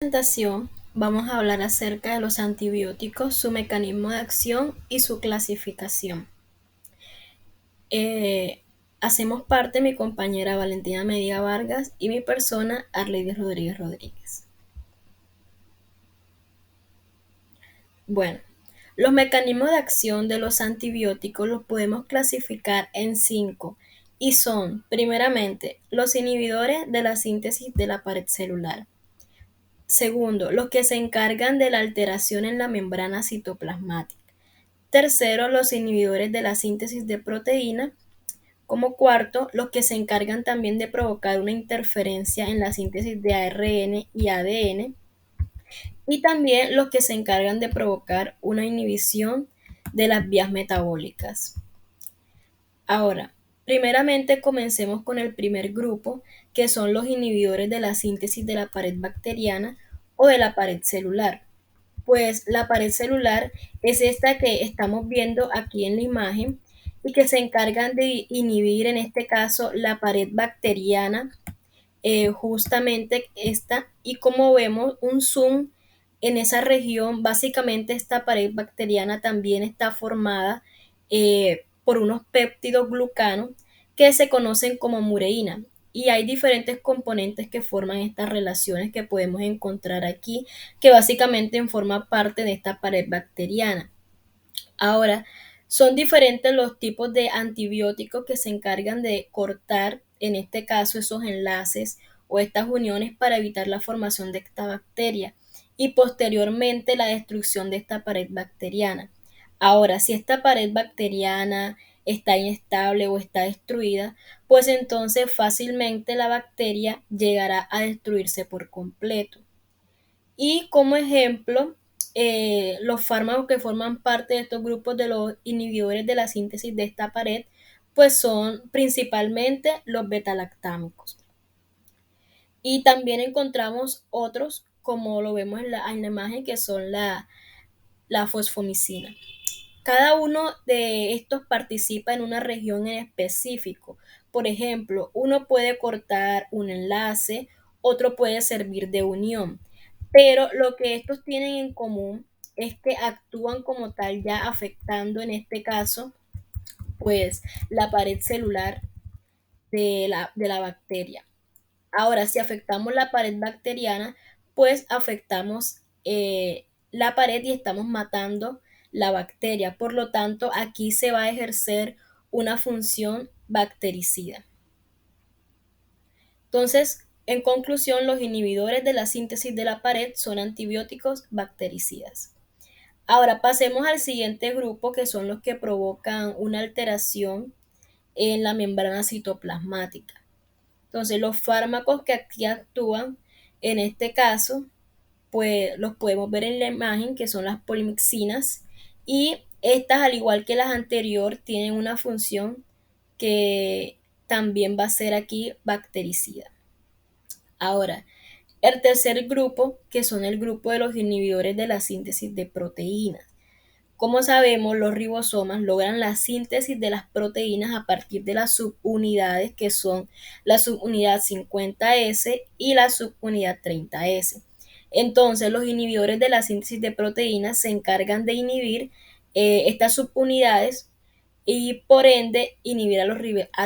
Presentación vamos a hablar acerca de los antibióticos, su mecanismo de acción y su clasificación. Eh, Hacemos parte mi compañera Valentina Medina Vargas y mi persona Arleides Rodríguez Rodríguez. Bueno, los mecanismos de acción de los antibióticos los podemos clasificar en 5 y son, primeramente, los inhibidores de la síntesis de la pared celular. Segundo, los que se encargan de la alteración en la membrana citoplasmática. Tercero, los inhibidores de la síntesis de proteína. Como cuarto, los que se encargan también de provocar una interferencia en la síntesis de ARN y ADN. Y también los que se encargan de provocar una inhibición de las vías metabólicas. Ahora, primeramente comencemos con el primer grupo, que son los inhibidores de la síntesis de la pared bacteriana o de la pared celular. Pues la pared celular es esta que estamos viendo aquí en la imagen y que se encargan de inhibir en este caso la pared bacteriana, justamente esta, y como vemos un zoom en esa región, básicamente esta pared bacteriana también está formada por unos péptidos glucanos que se conocen como mureína. Y hay diferentes componentes que forman estas relaciones que podemos encontrar aquí, que básicamente forman parte de esta pared bacteriana. Ahora, son diferentes los tipos de antibióticos que se encargan de cortar, en este caso, esos enlaces o estas uniones para evitar la formación de esta bacteria y posteriormente la destrucción de esta pared bacteriana. Ahora, si esta pared bacteriana está inestable o está destruida, pues entonces fácilmente la bacteria llegará a destruirse por completo. Y como ejemplo, los fármacos que forman parte de estos grupos de los inhibidores de la síntesis de esta pared, pues son principalmente los betalactámicos. Y también encontramos otros, como lo vemos en la imagen, que son la fosfomicina. Cada uno de estos participa en una región en específico. Por ejemplo, uno puede cortar un enlace, otro puede servir de unión. Pero lo que estos tienen en común es que actúan como tal ya afectando en este caso pues la pared celular de la bacteria. Ahora, si afectamos la pared bacteriana, pues afectamos la pared y estamos matando la bacteria. Por lo tanto, aquí se va a ejercer una función bactericida. Entonces, en conclusión, los inhibidores de la síntesis de la pared son antibióticos bactericidas. Ahora pasemos al siguiente grupo, que son los que provocan una alteración en la membrana citoplasmática. Entonces, los fármacos que aquí actúan en este caso, pues los podemos ver en la imagen, que son las polimixinas, y estas, al igual que las anteriores, tienen una función que también va a ser aquí bactericida. Ahora, el tercer grupo, que son el grupo de los inhibidores de la síntesis de proteínas. Como sabemos, los ribosomas logran la síntesis de las proteínas a partir de las subunidades que son la subunidad 50S y la subunidad 30S. Entonces, los inhibidores de la síntesis de proteínas se encargan de inhibir estas subunidades y por ende inhibir a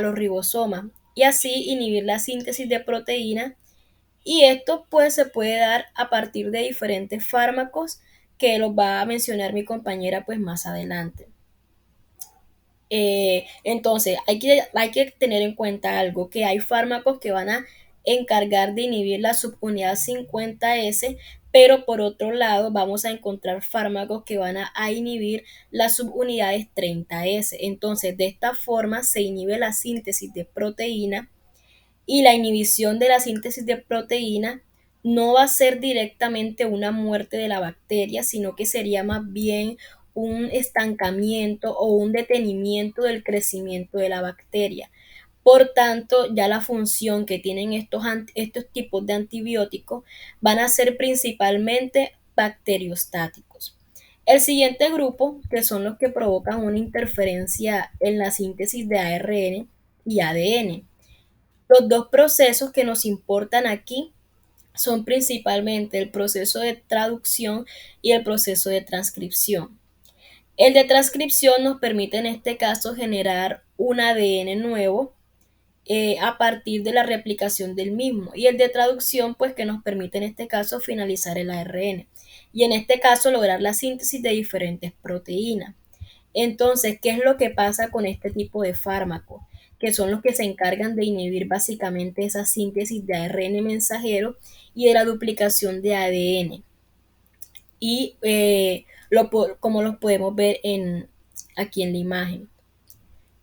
los ribosomas y así inhibir la síntesis de proteínas, y esto pues se puede dar a partir de diferentes fármacos que los va a mencionar mi compañera pues más adelante. Entonces hay que tener en cuenta algo, que hay fármacos que van a encargar de inhibir la subunidad 50S, pero por otro lado vamos a encontrar fármacos que van a inhibir las subunidades 30S. Entonces de esta forma se inhibe la síntesis de proteína, y la inhibición de la síntesis de proteína no va a ser directamente una muerte de la bacteria, sino que sería más bien un estancamiento o un detenimiento del crecimiento de la bacteria. Por tanto, ya la función que tienen estos tipos de antibióticos van a ser principalmente bacteriostáticos. El siguiente grupo, que son los que provocan una interferencia en la síntesis de ARN y ADN. Los dos procesos que nos importan aquí son principalmente el proceso de traducción y el proceso de transcripción. El de transcripción nos permite en este caso generar un ADN nuevo a partir de la replicación del mismo, y el de traducción pues que nos permite en este caso finalizar el ARN y en este caso lograr la síntesis de diferentes proteínas. Entonces, ¿qué es lo que pasa con este tipo de fármacos? Que son los que se encargan de inhibir básicamente esa síntesis de ARN mensajero y de la duplicación de ADN. Y como los podemos ver aquí en la imagen,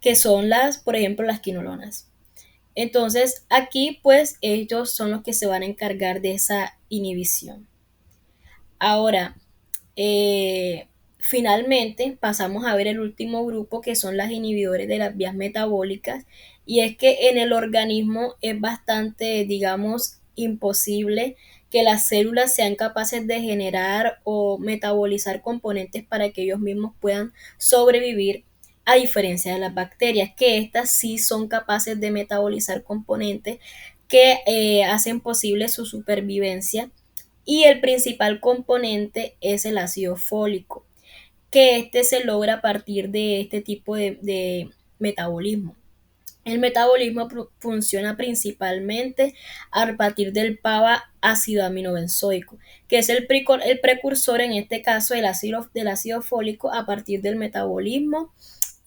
que son por ejemplo, las quinolonas. Entonces, aquí pues ellos son los que se van a encargar de esa inhibición. Ahora, eh, finalmente pasamos a ver el último grupo que son las inhibidores de las vías metabólicas, y es que en el organismo es bastante, digamos, imposible que las células sean capaces de generar o metabolizar componentes para que ellos mismos puedan sobrevivir, a diferencia de las bacterias, que estas sí son capaces de metabolizar componentes que hacen posible su supervivencia, y el principal componente es el ácido fólico, que este se logra a partir de este tipo de metabolismo. El metabolismo funciona principalmente a partir del PABA ácido aminobenzoico, que es el precursor en este caso del ácido fólico a partir del metabolismo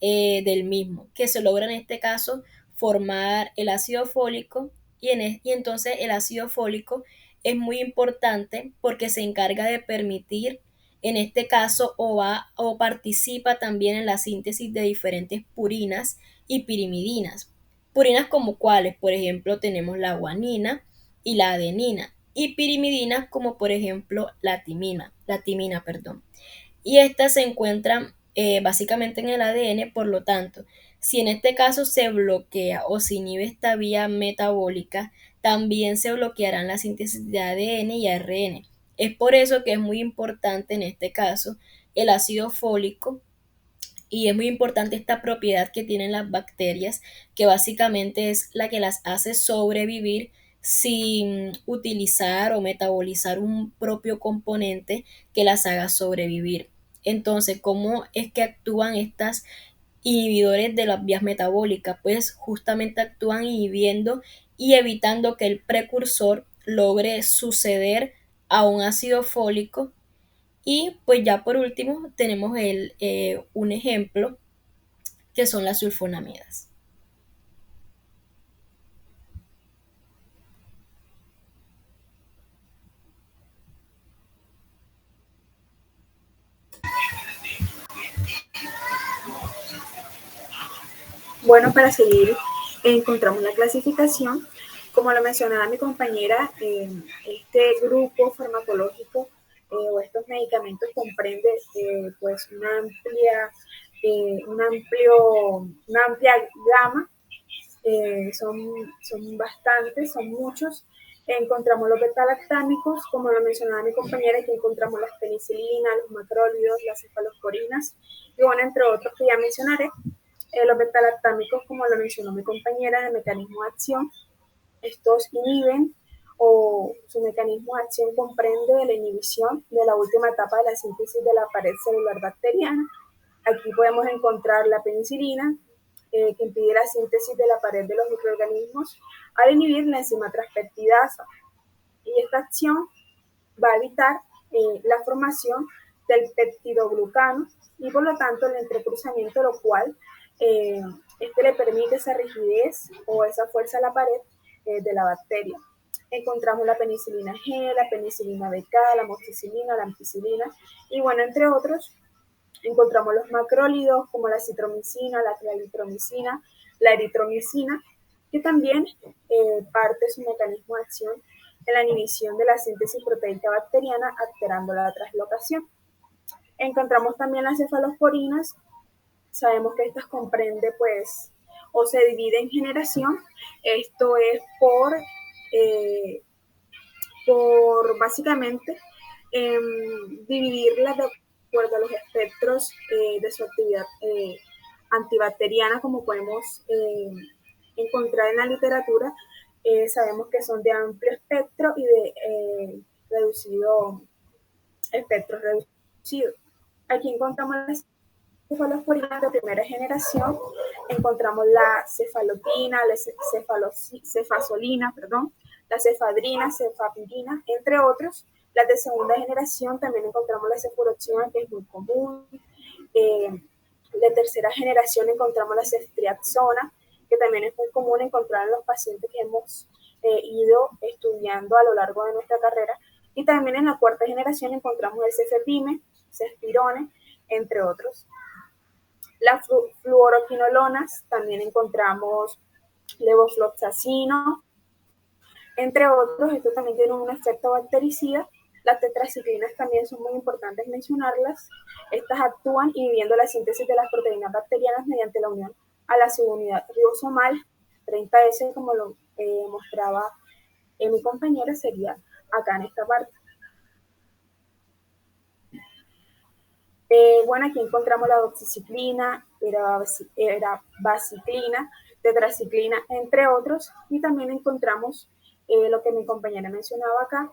del mismo, que se logra en este caso formar el ácido fólico, y entonces el ácido fólico es muy importante porque se encarga de permitir, en este caso, o participa también en la síntesis de diferentes purinas y pirimidinas. Purinas como cuáles, por ejemplo, tenemos la guanina y la adenina, y pirimidinas como por ejemplo la timina, perdón, y estas se encuentran básicamente en el ADN. Por lo tanto, si en este caso se bloquea o se inhibe esta vía metabólica, también se bloquearán la síntesis de ADN y ARN. Es por eso que es muy importante en este caso el ácido fólico, y es muy importante esta propiedad que tienen las bacterias, que básicamente es la que las hace sobrevivir sin utilizar o metabolizar un propio componente que las haga sobrevivir. Entonces, ¿cómo es que actúan estas inhibidores de las vías metabólicas? Pues justamente actúan inhibiendo y evitando que el precursor logre suceder a un ácido fólico. Y pues ya por último tenemos un ejemplo que son las sulfonamidas. Bueno, para seguir, encontramos la clasificación. Como lo mencionaba mi compañera, este grupo farmacológico o estos medicamentos comprende pues una amplia gama. Son bastantes, son muchos. Encontramos los betalactámicos, como lo mencionaba mi compañera, aquí encontramos las penicilinas, los macrólidos, las cefalosporinas, y bueno, entre otros que ya mencionaré. Los betalactámicos, como lo mencionó mi compañera, de mecanismo de acción, estos inhiben, o su mecanismo de acción comprende la inhibición de la última etapa de la síntesis de la pared celular bacteriana. Aquí podemos encontrar la penicilina, que impide la síntesis de la pared de los microorganismos al inhibir la enzima transpeptidasa. Y esta acción va a evitar la formación del peptidoglucano y por lo tanto el entrecruzamiento, lo cual este le permite esa rigidez o esa fuerza a la pared de la bacteria. Encontramos la penicilina G, la penicilina BK, la amoxicilina, la ampicilina, y bueno, entre otros. Encontramos los macrólidos como la citromicina, la claritromicina, la eritromicina, que también parte su mecanismo de acción en la inhibición de la síntesis proteica bacteriana, alterando la translocación. Encontramos también las cefalosporinas. Sabemos que estas comprende, pues, o se divide en generación. Esto es por básicamente dividirlas de acuerdo a los espectros de su actividad antibacteriana, como podemos encontrar en la literatura. sabemos que son de amplio espectro y de reducido espectro reducido. Aquí encontramos las cefalosporinas de primera generación, encontramos la cefalotina, la cefasolina, perdón, la cefadrina, cefapirina, entre otros. Las de segunda generación también encontramos la cefuroxima, que es muy común. Eh, de tercera generación encontramos la ceftriaxona, que también es muy común encontrar en los pacientes que hemos ido estudiando a lo largo de nuestra carrera. Y también en la cuarta generación encontramos el cefepime, cefpirone, entre otros. Las fluoroquinolonas, también encontramos levofloxacino, entre otros. Esto también tiene un efecto bactericida. Las tetraciclinas también son muy importantes mencionarlas. Estas actúan inhibiendo la síntesis de las proteínas bacterianas mediante la unión a la subunidad ribosomal 30S, como lo mostraba mi compañera, sería acá en esta parte. Bueno, aquí encontramos la doxiciclina, erabaciclina, tetraciclina, entre otros, y también encontramos lo que mi compañera mencionaba acá,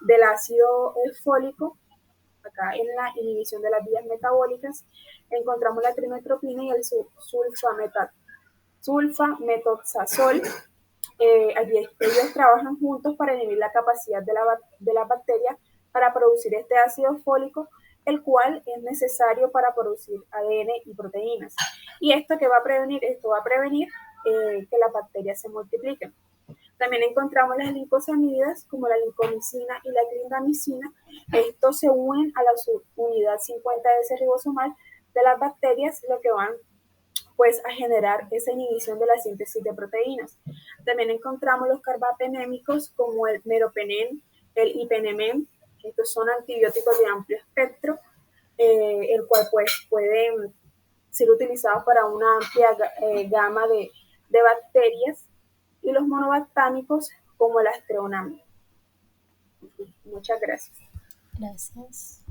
del ácido fólico, acá en la inhibición de las vías metabólicas, encontramos la trimetropina y el sulfametoxazol. Allí ellos trabajan juntos para inhibir la capacidad de la bacteria para producir este ácido fólico, el cual es necesario para producir ADN y proteínas. ¿Y esto qué va a prevenir? Esto va a prevenir que las bacterias se multipliquen. También encontramos las glicosámidas como la lincomicina y la clindamicina. Estos se unen a la unidad 50 de ese ribosomal de las bacterias, lo que van pues a generar esa inhibición de la síntesis de proteínas. También encontramos los carbapenémicos como el meropenem, el ipenemem. Estos son antibióticos de amplio espectro, el cual pues pueden ser utilizados para una amplia gama de bacterias, y los monobactámicos como el astreonam. Muchas gracias. Gracias.